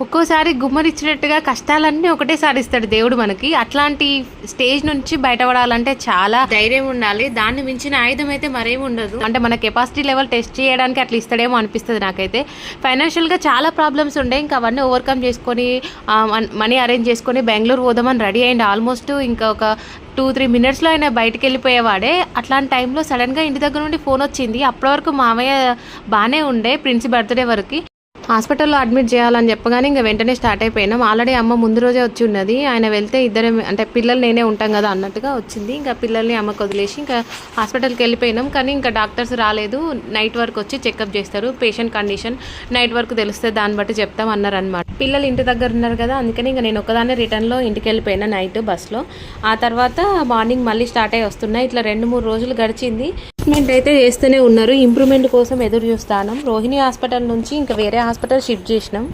ఒక్కోసారి గుమ్మరిచ్చినట్టుగా కష్టాలన్నీ ఒకటేసారి ఇస్తాడు దేవుడు మనకి. అట్లాంటి స్టేజ్ నుంచి బయటపడాలంటే చాలా ధైర్యం ఉండాలి. దాన్ని మించిన ఆయుధం అయితే మరేమి ఉండదు. అంటే మన కెపాసిటీ లెవెల్ టెస్ట్ చేయడానికి అట్లా ఇస్తాడేమో అనిపిస్తుంది నాకైతే. ఫైనాన్షియల్గా చాలా ప్రాబ్లమ్స్ ఉండే, ఇంకా అవన్నీ ఓవర్కమ్ చేసుకొని మనీ అరేంజ్ చేసుకొని బెంగళూరు పోదామని రెడీ అయ్యింది. ఆల్మోస్ట్ ఇంకా ఒక 2-3 మినిట్స్లో ఆయన బయటికి వెళ్ళిపోయేవాడే. అట్లాంటి టైంలో సడన్గా ఇంటి దగ్గర నుండి ఫోన్ వచ్చింది. అప్పటి వరకు మామయ్య బాగానే ఉండే, ప్రిన్స్ బర్త్డే వరకు. హాస్పిటల్లో అడ్మిట్ చేయాలని చెప్పగానే ఇంకా వెంటనే స్టార్ట్ అయిపోయినాం. ఆల్రెడీ అమ్మ ముందు రోజే వచ్చి ఉన్నది. ఆయన వెళ్తే ఇద్దరు అంటే పిల్లలు నేనే ఉంటాం కదా అన్నట్టుగా వచ్చింది. ఇంకా పిల్లల్ని అమ్మకు వదిలేసి ఇంకా హాస్పిటల్కి వెళ్ళిపోయినాం. కానీ ఇంకా డాక్టర్స్ రాలేదు. నైట్ వరకు వచ్చి చెకప్ చేస్తారు. పేషెంట్ కండిషన్ నైట్ వరకు తెలుస్తుంది, దాన్ని బట్టి చెప్తాం అన్నారు అనమాట. పిల్లలు ఇంటి దగ్గర ఉన్నారు కదా, అందుకని ఇంకా నేను ఒకదాన్ని రిటర్న్లో ఇంటికి వెళ్ళిపోయినా నైట్ బస్లో. ఆ తర్వాత మార్నింగ్ మళ్ళీ స్టార్ట్ అయ్యి వస్తున్నాయి. ఇట్లా 2-3 రోజులు గడిచింది. ట్రీట్మెంట్ అయితే చేస్తూనే ఉన్నారు. ఇంప్రూవ్మెంట్ కోసం ఎదురు చూస్తాను. రోహిణి హాస్పిటల్ నుంచి ఇంకా వేరే హాస్పిటల్ షిఫ్ట్ చేసినాం.